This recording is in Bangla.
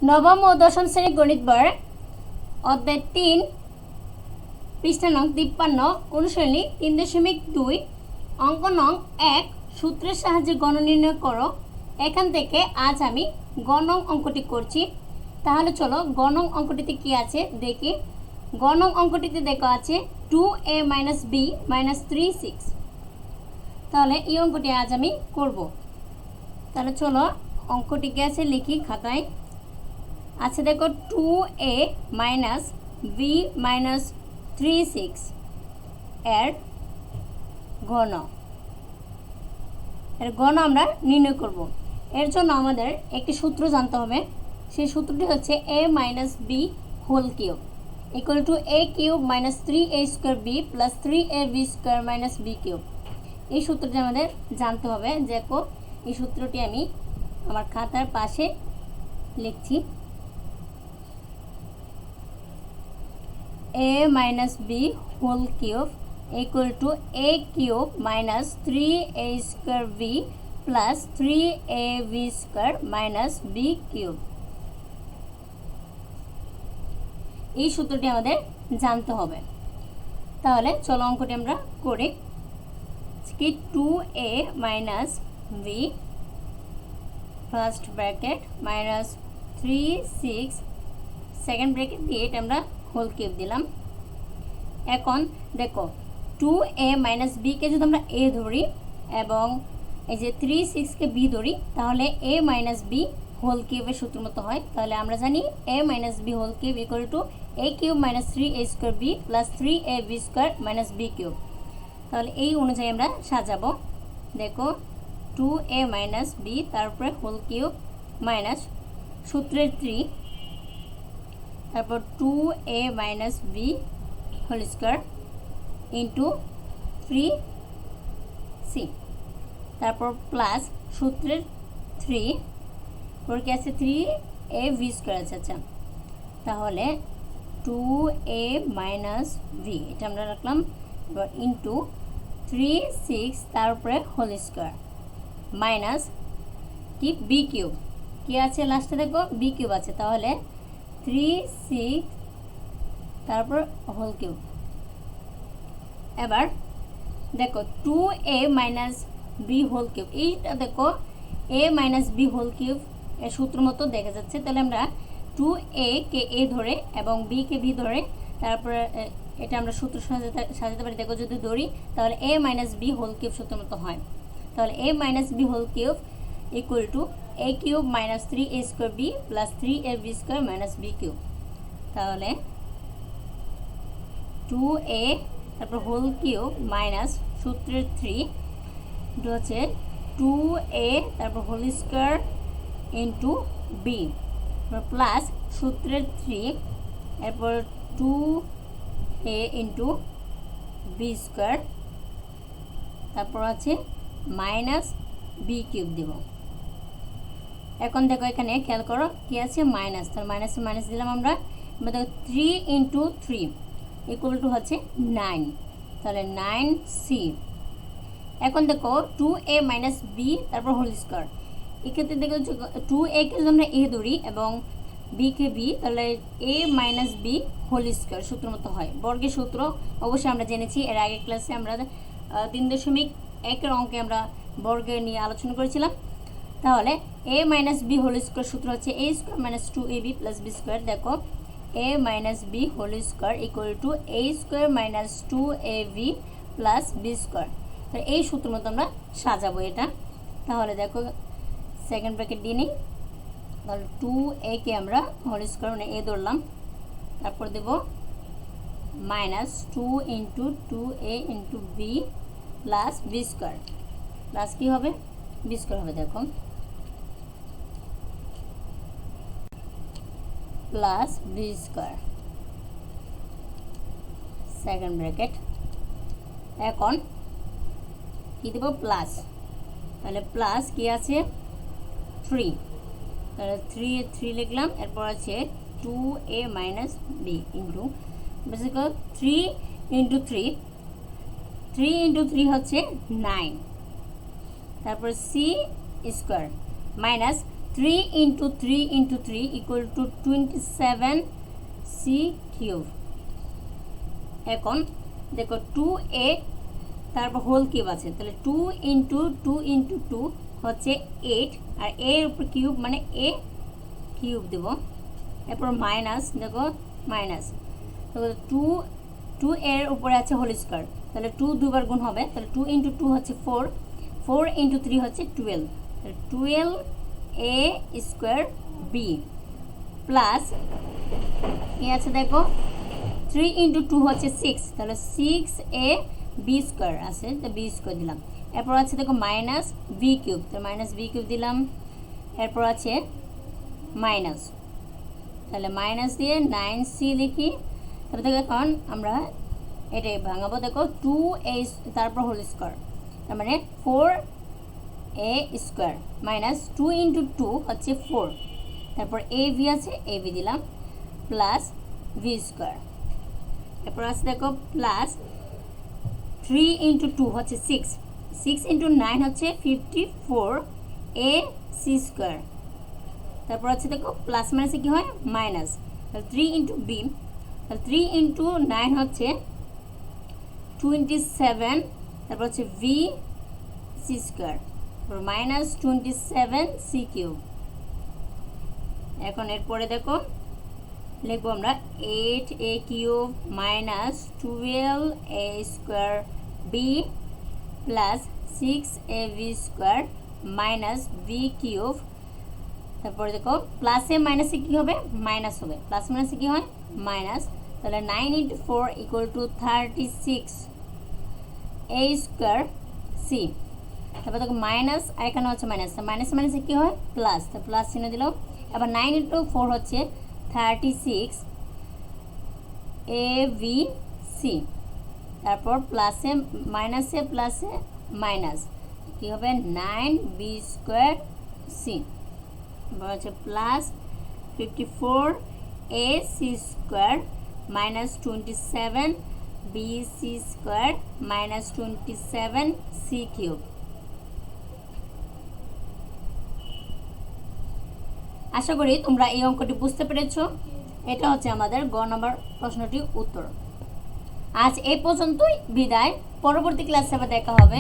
নবম ও দশম শ্রেণীর গণিত বইয়ের অধ্যায় ৩ পৃষ্ঠা নং ৫৩ অনুশীলনী ৩.২ অঙ্ক নং ১ সূত্রের সাহায্যে গণ নির্ণয় করো। এখান থেকে আজ আমি গ নং অঙ্কটি করছি। তাহলে চলো গ নং অঙ্কটিতে কি আছে দেখি। গ নং অঙ্কটিতে দেখা আছে 2a - b - 3 6। তাহলে এই অঙ্কটি আজ আমি করব। তাহলে চলো অঙ্কটিকে আছে লিখি খাতায়। আচ্ছা দেখো 2a - b - 3 6 এর ঘন আমরা নির্ণয় করব। এর জন্য আমাদের একটি সূত্র জানতে হবে। সেই সূত্রটি হচ্ছে a - b whole cube equal to a cube - 3a² b + 3ab² - b cube. এই সূত্রটি আমাদের জানতে হবে। দেখো এই সূত্রটি আমি আমার খাতার পাশে লিখছি। a - b whole cube equal to a cube - 3a² b + 3ab² - b cube. এই সূত্রটি আমাদের জানতে হবে। তাহলে চলো অঙ্কটি আমরা করি। কি 2a - b first bracket -3 6 second bracket দিয়ে এটা আমরা হোল কিউব দিলাম। এখন দেখো 2a - b কে যদি আমরা a ধরি এবং এই যে 3 6 কে b ধরি তাহলে a - b হোল কিউবের সূত্র মতো হয়। তাহলে আমরা জানি a - b whole cube equal to a cube - 3a² b + 3ab² - b cube. তাহলে এই অনুযায়ী আমরা সাজাবো। দেখো 2a - b তারপরে হোল কিউব মাইনাস সূত্রের 3, তারপর 2a - b whole square into 3c, তারপর প্লাস সূত্রের 3 পর কি আছে 3ab² আছে। আচ্ছা তাহলে 2a - b এটা আমরা রাখলাম, এবার ইন্টু 3 6 তারপরে হোল স্কয়ার মাইনাস কি b কিউব, কি আছে লাস্টে দেখো b কিউব আছে। তাহলে 3 6 তারপর হোল কিউব। এবার দেখো 2a - b হোল কিউব, এইটা দেখো a - b হোল কিউব এর সূত্র মতো দেখা যাচ্ছে। তাহলে আমরা 2a কে a ধরে এবং b কে b ধরে তারপরে এটা আমরা সূত্র সাজাতে পারি। দেখো যদি ধরি তাহলে a - b হোল কিউব সূত্র মতো হয়। তাহলে a - b whole cube equal to a cube - 3a² b + 3ab² - b cube. তাহলে 2a তারপর হোল কিউব মাইনাস সূত্রের 3 এটা হচ্ছে 2a তারপর whole square into b plus সূত্রের 3 এরপর 2a ইন্টু b², তারপর আছে মাইনাস b কিউব দেব। এখন দেখো এখানে খেয়াল করো কি আছে মাইনাস, তাহলে মাইনাসে মাইনাস দিলাম আমরা। এবার দেখো 3 ইন্টু 3 ইকুয়াল টু হচ্ছে 9, তাহলে 9c। এখন দেখো 2a - b তারপর হোল স্কয়ার, এক্ষেত্রে দেখো 2a কে যদি আমরা a ধরি এবং b কে b তাহলে a - b হোল স্কয়ার সূত্র মতো হয়। বর্গের সূত্র অবশ্যই আমরা জেনেছি, এর আগের ক্লাসে আমরা 3.1 এর অঙ্কে আমরা বর্গের নিয়ে আলোচনা করেছিলাম। তাহলে a - b হোল স্কয়ার সূত্র হচ্ছে a² - 2ab + b²। দেখো a - b whole square equal to a² - 2ab + b²। তো এই সূত্র মতো আমরা সাজাবো এটা। তাহলে দেখো সেকেন্ড ব্র্যাকেট দিয়ে নিই। তাহলে 2a কে আমরা হোল স্কয়ার মানে a ধরলাম, তারপর দেব minus 2 into 2a into b plus b² plus কি হবে b² হবে। দেখো প্লাস b² সেকেন্ড ব্র্যাকেট। এখন কি দেব প্লাস, তাহলে প্লাস কি আছে 3, তাহলে 3 লিখলাম। এরপর আছে 2a - b into 3 into 3 into 3 হচ্ছে 9, তারপর c² minus 3 into 3 into 3 equal to 27c cube. এখন দেখো 2a তারপর হোল কিউব আছে, তাহলে 2 into 2 into 2 হচ্ছে 8, আর a এর উপর কিউব মানে a কিউব দেব। এরপর মাইনাস, দেখো মাইনাস, তো 2 এর উপরে আছে হোল স্কয়ার, তাহলে 2 দুবার গুণ হবে, তাহলে 2 into 2 হচ্ছে 4, 4 into 3 হচ্ছে 12, তাহলে 12a স্কয়ার b প্লাস কি আছে দেখো 3 into 2 হচ্ছে 6, তাহলে 6a b স্কয়ার আছে, তো b স্কয়ার দিলাম। এরপর আছে দেখো মাইনাস b কিউব, তো মাইনাস b কিউব দিলাম। এরপর আছে মাইনাস, তাহলে মাইনাস দিয়ে 9c লিখি। তারপর দেখো এখন আমরা এটাই ভাঙাবো, দেখো 2a তারপর হোল স্কয়ার, তার মানে 4a স্কয়ার মাইনাস 2 into 2 হচ্ছে 4, তারপর ab আছে ab দিলাম প্লাস v স্কয়ার। এরপর আছে দেখো প্লাস 3 into 2 হচ্ছে 6, 6 into 9 হচ্ছে 54ac স্কয়ার। তারপর আছে দেখো প্লাস মাইনাসে কি হয় মাইনাস, তাহলে 3 into b, তাহলে 3 into 9 হচ্ছে 27, তারপর হচ্ছে v c স্কয়ার, তারপর মাইনাস 27c কিউব। এখন এরপরে দেখো লিখবো আমরা 8a cube minus 12a square b plus 6ab square minus b cube. তারপরে দেখো প্লাসে মাইনাসে কি হবে মাইনাস হবে, প্লাস মাইনাসে কি হয় মাইনাস, তাহলে 9 into 4 equal to 36a square c। তারপর দেখো মাইনাস, আর এখানে হচ্ছে মাইনাস, মাইনাস মাইনাসে কি হয় প্লাস, তো প্লাস চিহ্ন দিলাম। আবার 9 into 4 হচ্ছে 36abc, তারপর প্লাসে মাইনাসে প্লাসে মাইনাস কি হবে 9b স্কয়ার c, হচ্ছে plus 54ac square minus 27bc square minus 27c cube. আশা করি তোমরা এই অঙ্কটি বুঝতে পেরেছো। এটা হচ্ছে আমাদের গ নম্বর প্রশ্নটির উত্তর। আজ এই পর্যন্তই, বিদায়। পরবর্তী ক্লাসে আবার দেখা হবে।